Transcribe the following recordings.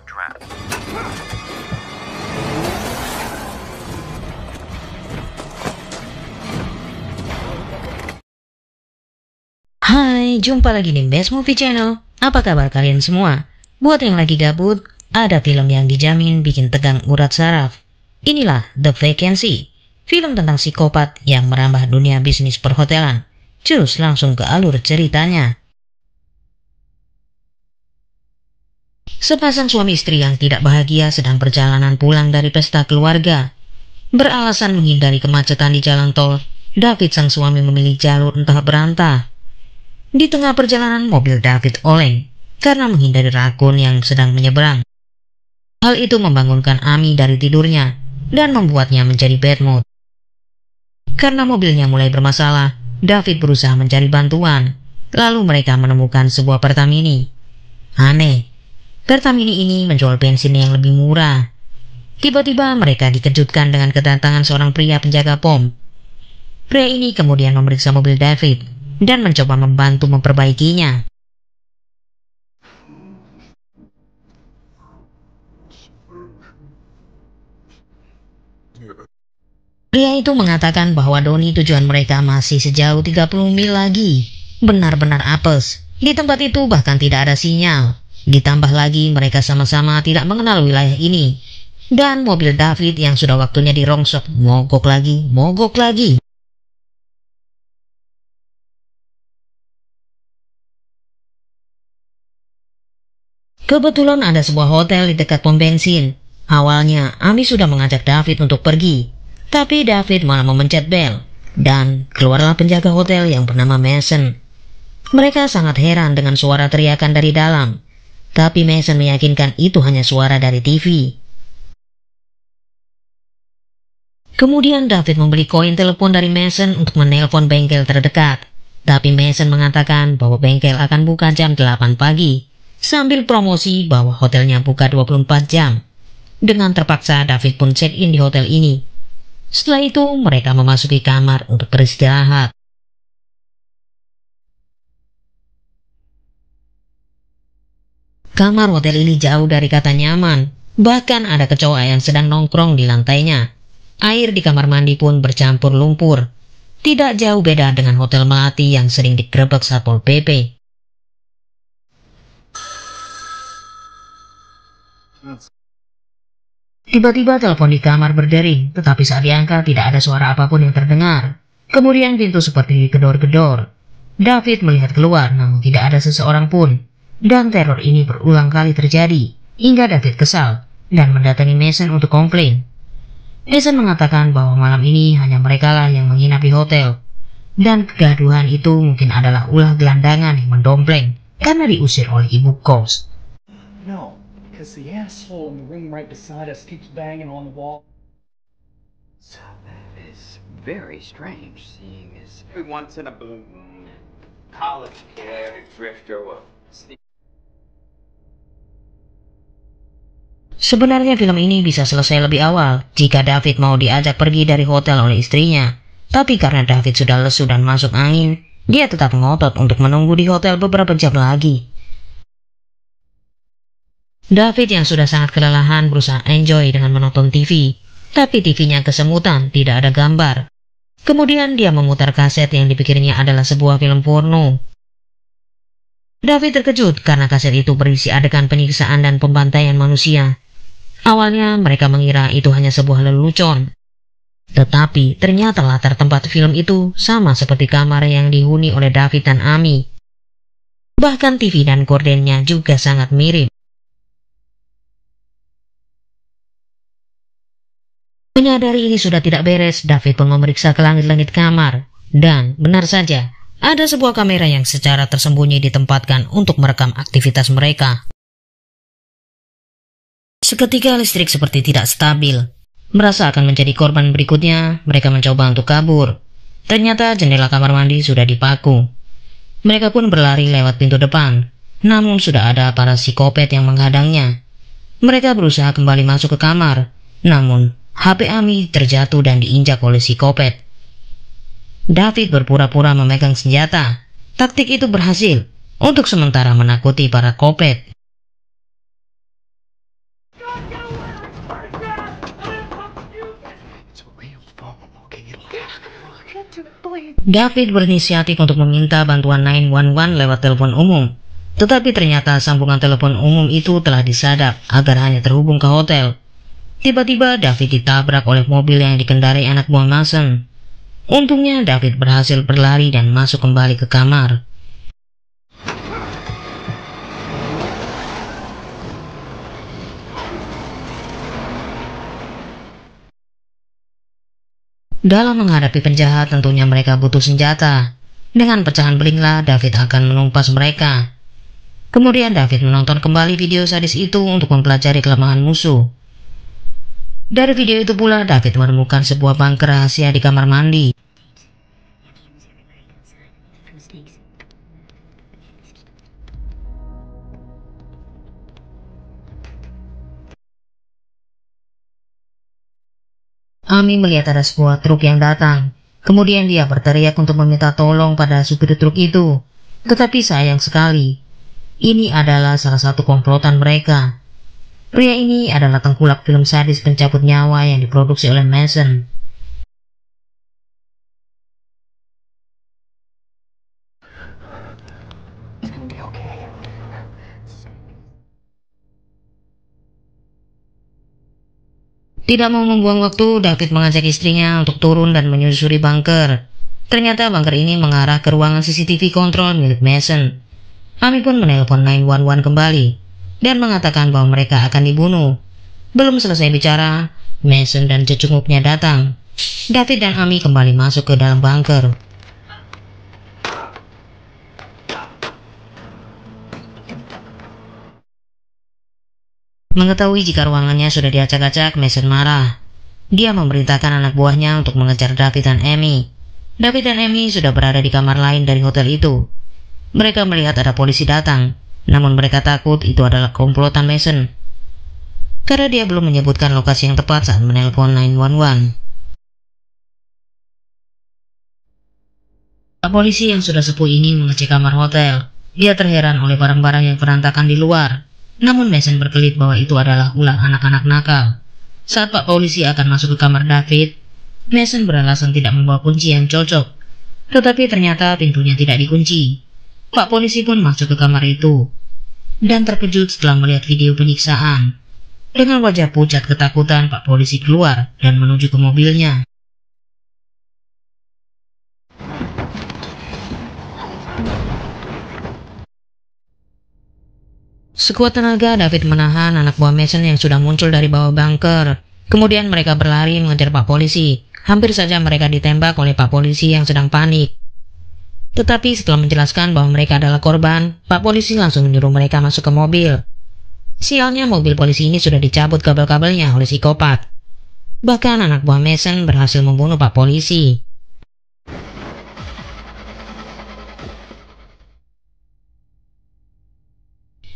Hai, jumpa lagi di Best Movie Channel. Apa kabar kalian semua? Buat yang lagi gabut, ada film yang dijamin bikin tegang urat saraf. Inilah The Vacancy, film tentang psikopat yang merambah dunia bisnis perhotelan. Cus, langsung ke alur ceritanya. Sepasang suami istri yang tidak bahagia sedang perjalanan pulang dari pesta keluarga. Beralasan menghindari kemacetan di jalan tol, David sang suami memilih jalur entah berantah. Di tengah perjalanan, mobil David oleng karena menghindari rakun yang sedang menyeberang. Hal itu membangunkan Amy dari tidurnya dan membuatnya menjadi bad mood. Karena mobilnya mulai bermasalah, David berusaha mencari bantuan. Lalu mereka menemukan sebuah Pertamini. Aneh, Pertamini ini menjual bensin yang lebih murah. Tiba-tiba mereka dikejutkan dengan kedatangan seorang pria penjaga pom. Pria ini kemudian memeriksa mobil David dan mencoba membantu memperbaikinya. Pria itu mengatakan bahwa Doni tujuan mereka masih sejauh 30 mil lagi. Benar-benar apes. Di tempat itu bahkan tidak ada sinyal. Ditambah lagi mereka sama-sama tidak mengenal wilayah ini. Dan mobil David yang sudah waktunya dirongsok mogok lagi. Kebetulan ada sebuah hotel di dekat pom bensin. Awalnya, Amy sudah mengajak David untuk pergi. Tapi David malah memencet bel. Dan keluarlah penjaga hotel yang bernama Mason. Mereka sangat heran dengan suara teriakan dari dalam. Tapi Mason meyakinkan itu hanya suara dari TV. Kemudian David membeli koin telepon dari Mason untuk menelpon bengkel terdekat. Tapi Mason mengatakan bahwa bengkel akan buka jam 8 pagi. Sambil promosi bahwa hotelnya buka 24 jam. Dengan terpaksa David pun check-in di hotel ini. Setelah itu mereka memasuki kamar untuk beristirahat. Kamar hotel ini jauh dari kata nyaman. Bahkan ada kecoa yang sedang nongkrong di lantainya. Air di kamar mandi pun bercampur lumpur. Tidak jauh beda dengan hotel melati yang sering digerebek Satpol PP. Tiba-tiba telepon di kamar berdering, tetapi saat diangkat tidak ada suara apapun yang terdengar. Kemudian pintu seperti digedor-gedor. David melihat keluar, namun tidak ada seseorang pun. Dan teror ini berulang kali terjadi, hingga David kesal dan mendatangi Mason untuk komplain. Mason mengatakan bahwa malam ini hanya merekalah yang menginap di hotel. Dan kegaduhan itu mungkin adalah ulah gelandangan yang mendompleng karena diusir oleh ibu kos. No. Because the asshole in the room right beside us keeps banging on the wall. So that is very strange, seeing as every once in a blue moon, college kid, a drifter will sneak. Sebenarnya film ini bisa selesai lebih awal jika David mau diajak pergi dari hotel oleh istrinya. Tapi karena David sudah lesu dan masuk angin, dia tetap ngotot untuk menunggu di hotel beberapa jam lagi. David yang sudah sangat kelelahan berusaha enjoy dengan menonton TV, tapi TV-nya kesemutan, tidak ada gambar. Kemudian dia memutar kaset yang dipikirnya adalah sebuah film porno. David terkejut karena kaset itu berisi adegan penyiksaan dan pembantaian manusia. Awalnya mereka mengira itu hanya sebuah lelucon. Tetapi ternyata latar tempat film itu sama seperti kamar yang dihuni oleh David dan Amy. Bahkan TV dan gordennya juga sangat mirip. Menyadari ini sudah tidak beres, David pun memeriksa ke langit-langit kamar. Dan benar saja, ada sebuah kamera yang secara tersembunyi ditempatkan untuk merekam aktivitas mereka. Seketika listrik seperti tidak stabil. Merasa akan menjadi korban berikutnya, mereka mencoba untuk kabur. Ternyata jendela kamar mandi sudah dipaku. Mereka pun berlari lewat pintu depan. Namun sudah ada para psikopat yang menghadangnya. Mereka berusaha kembali masuk ke kamar. Namun HP Amy terjatuh dan diinjak oleh psikopat. David berpura-pura memegang senjata. Taktik itu berhasil untuk sementara menakuti para kopet. David berinisiatif untuk meminta bantuan 911 lewat telepon umum. Tetapi ternyata sambungan telepon umum itu telah disadap agar hanya terhubung ke hotel. Tiba-tiba David ditabrak oleh mobil yang dikendarai anak buah Mason. Untungnya David berhasil berlari dan masuk kembali ke kamar. Dalam menghadapi penjahat tentunya mereka butuh senjata. Dengan pecahan belinglah David akan menumpas mereka. Kemudian David menonton kembali video sadis itu untuk mempelajari kelemahan musuh. Dari video itu pula David menemukan sebuah bunker rahasia di kamar mandi. Amy melihat ada sebuah truk yang datang. Kemudian dia berteriak untuk meminta tolong pada supir truk itu. Tetapi sayang sekali, ini adalah salah satu komplotan mereka. Pria ini adalah tengkulak film sadis pencabut nyawa yang diproduksi oleh Mason. It's gonna be okay. Tidak mau membuang waktu, David mengajak istrinya untuk turun dan menyusuri bunker. Ternyata bunker ini mengarah ke ruangan CCTV kontrol milik Mason. Amy pun menelpon 911 kembali dan mengatakan bahwa mereka akan dibunuh. Belum selesai bicara, Mason dan cecunguknya datang. David dan Amy kembali masuk ke dalam bunker. Mengetahui jika ruangannya sudah diacak-acak, Mason marah. Dia memerintahkan anak buahnya untuk mengejar David dan Amy. David dan Amy sudah berada di kamar lain dari hotel itu. Mereka melihat ada polisi datang, namun mereka takut itu adalah komplotan Mason. Karena dia belum menyebutkan lokasi yang tepat saat menelpon 911. Pak polisi yang sudah sepuh ini mengecek kamar hotel. Dia terheran oleh barang-barang yang berantakan di luar. Namun Mason berkelit bahwa itu adalah ulah anak-anak nakal. Saat Pak polisi akan masuk ke kamar David, Mason beralasan tidak membawa kunci yang cocok. Tetapi ternyata pintunya tidak dikunci. Pak polisi pun masuk ke kamar itu dan terkejut setelah melihat video penyiksaan. Dengan wajah pucat ketakutan, Pak polisi keluar dan menuju ke mobilnya. Sekuat tenaga, David menahan anak buah Mason yang sudah muncul dari bawah bunker. Kemudian mereka berlari mengejar Pak polisi. Hampir saja mereka ditembak oleh Pak polisi yang sedang panik. Tetapi setelah menjelaskan bahwa mereka adalah korban, Pak polisi langsung menyuruh mereka masuk ke mobil. Sialnya mobil polisi ini sudah dicabut kabel-kabelnya oleh psikopat. Bahkan anak buah Mason berhasil membunuh Pak polisi.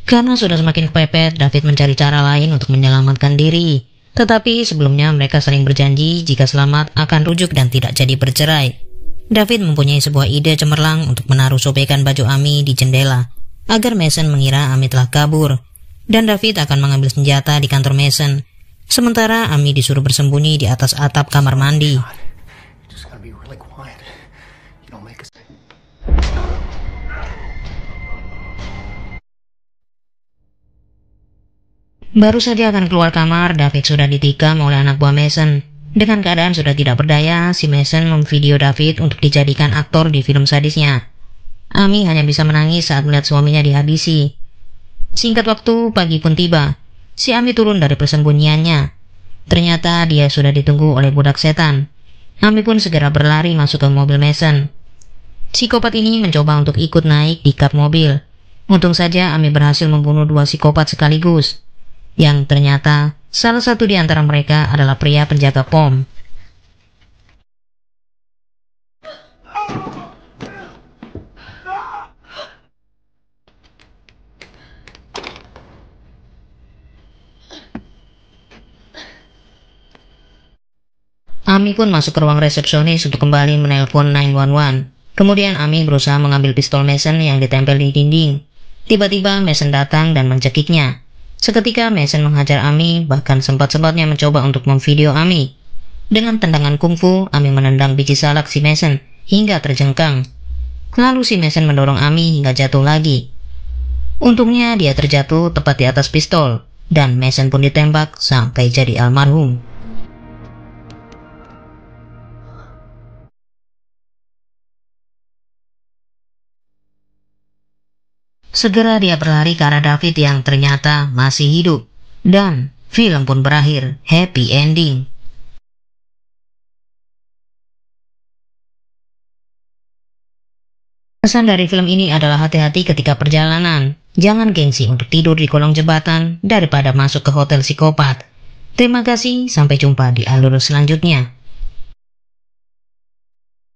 Karena sudah semakin kepepet, David mencari cara lain untuk menyelamatkan diri. Tetapi sebelumnya mereka saling berjanji jika selamat akan rujuk dan tidak jadi bercerai. David mempunyai sebuah ide cemerlang untuk menaruh sobekan baju Amy di jendela, agar Mason mengira Amy telah kabur. Dan David akan mengambil senjata di kantor Mason. Sementara Amy disuruh bersembunyi di atas atap kamar mandi. Baru saja akan keluar kamar, David sudah ditikam oleh anak buah Mason. Dengan keadaan sudah tidak berdaya, si Mason memvideo David untuk dijadikan aktor di film sadisnya. Amy hanya bisa menangis saat melihat suaminya dihabisi. Singkat waktu, pagi pun tiba. Si Amy turun dari persembunyiannya. Ternyata dia sudah ditunggu oleh budak setan. Amy pun segera berlari masuk ke mobil Mason. Psikopat ini mencoba untuk ikut naik di kap mobil. Untung saja Amy berhasil membunuh dua psikopat sekaligus. Yang ternyata salah satu di antara mereka adalah pria penjaga pom. Amy pun masuk ke ruang resepsionis untuk kembali menelpon 911. Kemudian Amy berusaha mengambil pistol Mason yang ditempel di dinding. Tiba-tiba Mason datang dan mencekiknya. Seketika Mason menghajar Amy, bahkan sempat-sempatnya mencoba untuk memvideo Amy. Dengan tendangan kungfu, Amy menendang biji salak si Mason hingga terjengkang. Lalu si Mason mendorong Amy hingga jatuh lagi. Untungnya dia terjatuh tepat di atas pistol, dan Mason pun ditembak sampai jadi almarhum. Segera dia berlari ke arah David yang ternyata masih hidup, dan film pun berakhir happy ending. Pesan dari film ini adalah hati-hati ketika perjalanan. Jangan gengsi untuk tidur di kolong jembatan daripada masuk ke hotel psikopat. Terima kasih, sampai jumpa di alur selanjutnya.